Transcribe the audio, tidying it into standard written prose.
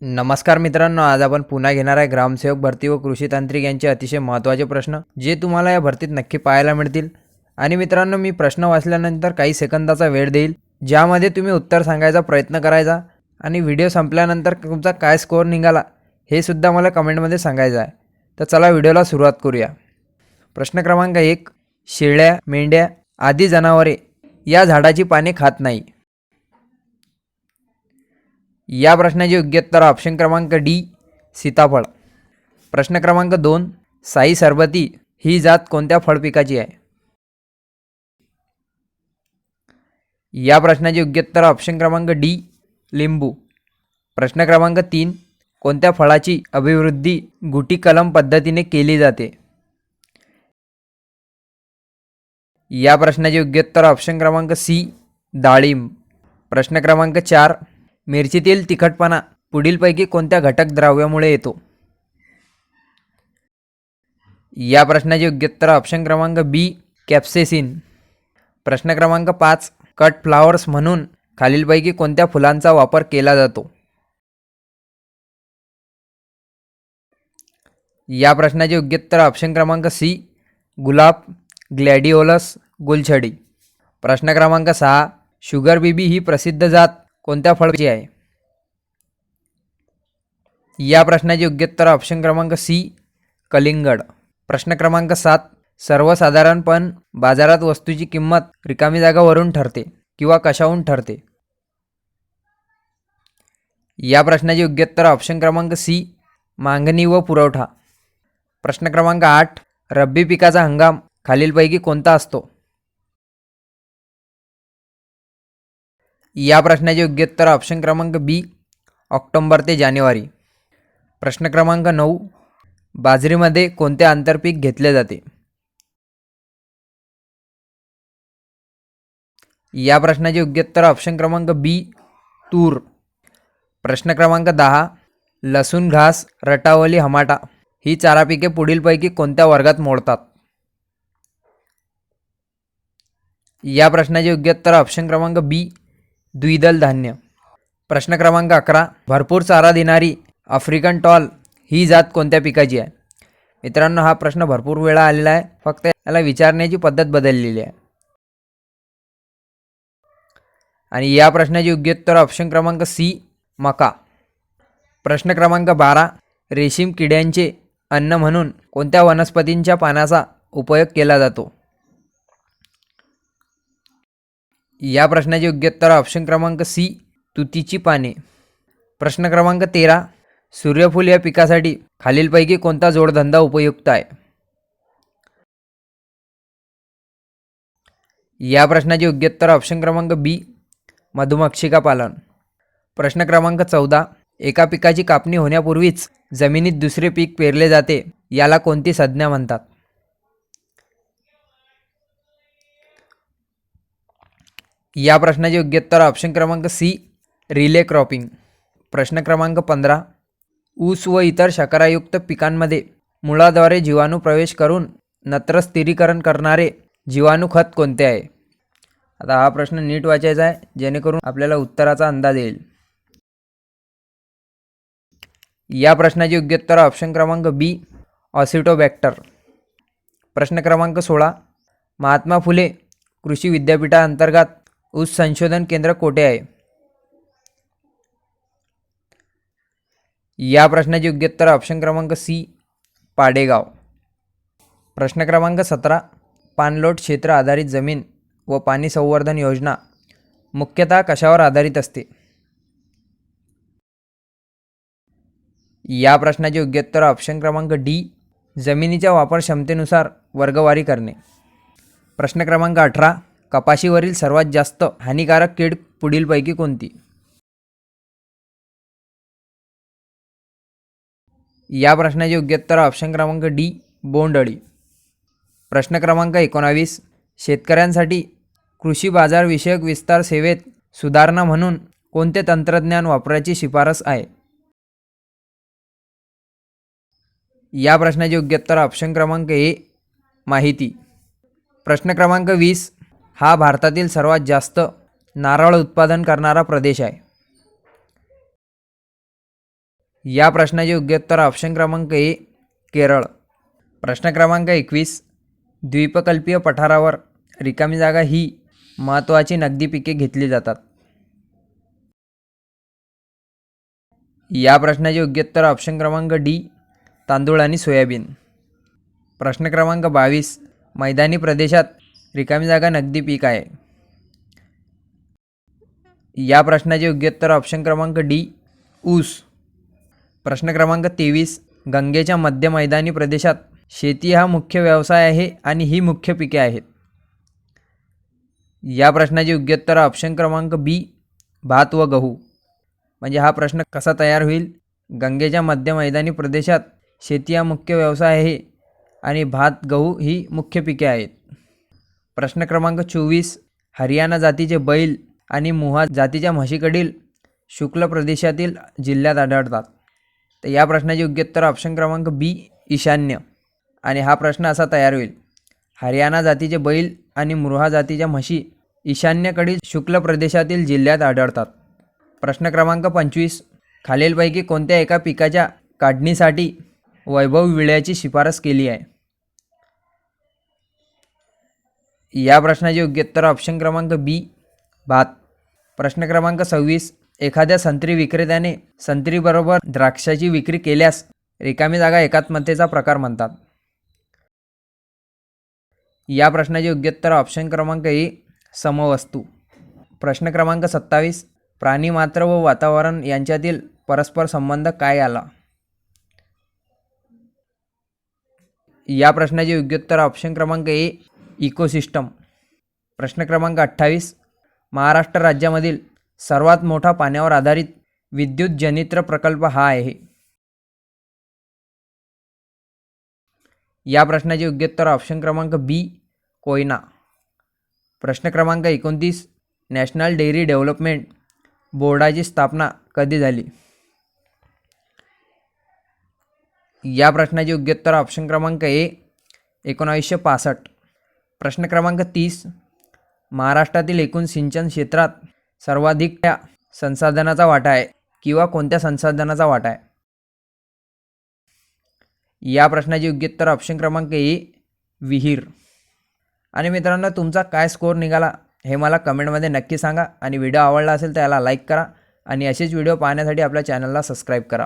नमस्कार मित्रांनो, आज आपण पुन्हा घेणार आहे ग्रामसेवक भरती व कृषी तांत्रिक यांचे अतिशय महत्त्वाचे प्रश्न, जे तुम्हाला या भरतीत नक्की पाहायला मिळतील. आणि मित्रांनो, मी प्रश्न वाचल्यानंतर काही सेकंदाचा वेळ देईल, ज्यामध्ये तुम्ही उत्तर सांगायचा प्रयत्न करायचा आणि व्हिडिओ संपल्यानंतर तुमचा काय स्कोअर निघाला हे सुद्धा मला कमेंटमध्ये सांगायचं आहे. तर चला व्हिडिओला सुरुवात करूया. प्रश्न क्रमांक 1. शेळ्या, मेंढ्या आदी जनावरे या झाडाची पाने खात नाही. या प्रश्नाचे योग्य उत्तर ऑप्शन क्रमांक डी, सीताफळ. प्रश्न क्रमांक 2. साई सरबती ही जात कोणत्या फळ पिकाची आहे? या प्रश्नाचे योग्य उत्तर ऑप्शन क्रमांक डी, लिंबू. प्रश्न क्रमांक 3. कोणत्या फळाची अभिवृद्धी गुटी कलम पद्धतीने केली जाते? या प्रश्नाचे योग्य उत्तर ऑप्शन क्रमांक सी, डाळिंब. प्रश्न क्रमांक 4. मिरचीतील तिखटपणा पुढीलपैकी कोणत्या घटक द्रव्यामुळे येतो? या प्रश्नाचे योग्य उत्तर ऑप्शन क्रमांक बी, कॅप्सेसिन. प्रश्न क्रमांक 5. कट फ्लावर्स म्हणून खालीलपैकी कोणत्या फुलांचा वापर केला जातो? या प्रश्नाचे योग्य उत्तर ऑप्शन क्रमांक सी, गुलाब, ग्लॅडिओलस, गुलछडी. प्रश्न क्रमांक 6. शुगर बेबी ही प्रसिद्ध जात कोणत्या फळाची आहे? या प्रश्नाचे योग्य उत्तर ऑप्शन क्रमांक सी, कलिंगड. प्रश्न क्रमांक 7. सर्वसाधारणपण बाजारात वस्तूची किंमत रिकामी जागावरून ठरते किंवा कशाहून ठरते? या प्रश्नाचे योग्य उत्तर ऑप्शन क्रमांक सी, मागणी व पुरवठा. प्रश्न क्रमांक 8. रब्बी पिकाचा हंगाम खालीलपैकी कोणता असतो? या प्रश्नाचे योग्य उत्तर ऑप्शन क्रमांक बी, ऑक्टोबर ते जानेवारी. प्रश्न क्रमांक 9. बाजरीमध्ये कोणते आंतरपीक घेतले जाते? या प्रश्नाचे योग्य उत्तर ऑप्शन क्रमांक बी, तूर. प्रश्न क्रमांक 10. लसूण घास, रटावली, हमाटा ही चारा पिके पुढीलपैकी कोणत्या वर्गात मोडतात? या प्रश्नाचे योग्य उत्तर ऑप्शन क्रमांक बी, द्विदल धान्य. प्रश्न क्रमांक 11. भरपूर चारा देणारी आफ्रिकन टॉल ही जात कोणत्या पिकाची आहे? मित्रांनो, हा प्रश्न भरपूर वेळा आलेला आहे, फक्त याला विचारण्याची पद्धत बदललेली आहे. आणि या प्रश्नाचे योग्य उत्तर ऑप्शन क्रमांक सी, मका. प्रश्न क्रमांक 12. रेशीम किड्यांचे अन्न म्हणून कोणत्या वनस्पतींच्या पानाचा उपयोग केला जातो? या प्रश्नाचे योग्य उत्तर ऑप्शन क्रमांक सी, तुतीची पाने. प्रश्न क्रमांक 13. सूर्यफूल या पिकासाठी खालीलपैकी कोणता जोडधंदा उपयुक्त आहे? या प्रश्नाचे योग्य उत्तर ऑप्शन क्रमांक बी, मधुमक्षिका पालन. प्रश्न क्रमांक 14. एका पिकाची कापणी होण्यापूर्वीच जमिनीत दुसरे पीक पेरले जाते, याला कोणती संज्ञा म्हणतात? या प्रश्नाचे योग्य उत्तर ऑप्शन क्रमांक सी, रिले क्रॉपिंग. प्रश्न क्रमांक 15. ऊस व इतर शकरायुक्त पिकांमध्ये मुळाद्वारे जीवाणू प्रवेश करून नत्र स्थिरीकरण करणारे जीवाणू खत कोणते आहे? आता हा प्रश्न नीट वाचायचा आहे, जेणेकरून आपल्याला उत्तराचा अंदाज येईल. या प्रश्नाचे योग्य उत्तर ऑप्शन क्रमांक बी, ऑसिटोबॅक्टर. प्रश्न क्रमांक 16. महात्मा फुले कृषी विद्यापीठाअंतर्गत ऊस संशोधन केंद्र कोठे आहे? या प्रश्नाचे योग्य उत्तर ऑप्शन क्रमांक सी, पाडेगाव. प्रश्न क्रमांक 17. पाणलोट क्षेत्र आधारित जमीन व पाणी संवर्धन योजना मुख्यतः कशावर आधारित असते? या प्रश्नाचे योग्य उत्तर ऑप्शन क्रमांक डी, जमिनीच्या वापर क्षमतेनुसार वर्गवारी करणे. प्रश्न क्रमांक 18. कपाशीवरील सर्वात जास्त हानिकारक कीड पुढीलपैकी कोणती? या प्रश्नाचे योग्य उत्तर ऑप्शन क्रमांक डी, बोंडअळी. प्रश्न क्रमांक 19. शेतकऱ्यांसाठी कृषी बाजार विषयक विस्तार सेवेत सुधारणा म्हणून कोणते तंत्रज्ञान वापरायची शिफारस आहे? या प्रश्नाचे योग्य उत्तर ऑप्शन क्रमांक ए, माहिती. प्रश्न क्रमांक 20. हा भारतातील सर्वात जास्त नारळ उत्पादन करणारा प्रदेश आहे. या प्रश्नाचे योग्य उत्तर ऑप्शन क्रमांक ए केरळ. प्रश्न क्रमांक 21. द्वीपकल्पीय पठारावर रिकामी जागा ही महत्त्वाची नगदी पिके घेतली जातात. या प्रश्नाचे योग्य उत्तर ऑप्शन क्रमांक डी तांदूळ आणि सोयाबीन. प्रश्न क्रमांक 22. मैदानी प्रदेशात रिकामी जागा नगदी पीक आहे. या प्रश्नाचे योग्य उत्तर ऑप्शन क्रमांक डी ऊस. प्रश्न क्रमांक 23. गंगेच्या मध्य मैदानी प्रदेशात शेती हा मुख्य व्यवसाय आहे आणि ही मुख्य पिके आहेत. या प्रश्नाचे योग्य उत्तर ऑप्शन क्रमांक बी भात व गहू. म्हणजे हा प्रश्न कसा तयार होईल? गंगेच्या मध्य मैदानी प्रदेशात शेती हा मुख्य व्यवसाय आहे आणि भात गहू ही मुख्य पिके आहेत. प्रश्न क्रमांक 24. हरियाणा जातीचे बैल आणि मुहा जातीच्या म्हशीकडील शुक्ल प्रदेशातील जिल्ह्यात आढळतात. तर या प्रश्नाचे योग्य उत्तर ऑप्शन क्रमांक बी ईशान्य. आणि हा प्रश्न असा तयार होईल. हरियाणा जातीचे बैल आणि मुर्हा जातीच्या म्हशी ईशान्येकडील शुक्ल प्रदेशातील जिल्ह्यात आढळतात. प्रश्न क्रमांक 25. खालीलपैकी कोणत्या एका पिकाच्या काढणीसाठी वैभव विळ्याची शिफारस केली आहे? या प्रश्नाचे योग्य उत्तर ऑप्शन क्रमांक बी भात. प्रश्न क्रमांक 26. एखाद्या संत्री विक्रेत्याने संत्रीबरोबर द्राक्षाची विक्री केल्यास रिकामी जागा एकात्मतेचा प्रकार म्हणतात. या प्रश्नाचे योग्य उत्तर ऑप्शन क्रमांक ए समवस्तू. प्रश्न क्रमांक 27. प्राणीमात्र व वातावरण यांच्यातील परस्पर संबंध काय आला? या प्रश्नाचे योग्य उत्तर ऑप्शन क्रमांक ए इकोसिस्टम. प्रश्न क्रमांक 28. महाराष्ट्र राज्यामधील सर्वात मोठा पाण्यावर आधारित विद्युत जनित्र प्रकल्प हा आहे. या प्रश्नाचे योग्य उत्तर ऑप्शन क्रमांक बी कोयना. प्रश्न क्रमांक 29. नॅशनल डेअरी डेव्हलपमेंट बोर्डाची स्थापना कधी झाली? या प्रश्नाचे योग्य उत्तर ऑप्शन क्रमांक ए 1965. प्रश्न क्रमांक 30. महाराष्ट्रातील एकूण सिंचन क्षेत्रात सर्वाधिक त्या संसाधनाचा वाटा आहे किंवा कोणत्या संसाधनाचा वाटा आहे? या प्रश्नाचे योग्य उत्तर ऑप्शन क्रमांक ए विहीर. आणि मित्रांनो, तुमचा काय स्कोअर निघाला हे मला कमेंटमध्ये नक्की सांगा. आणि व्हिडिओ आवडला असेल तर याला लाईक करा आणि असेच व्हिडिओ पाहण्यासाठी आपल्या चॅनलला सबस्क्राईब करा.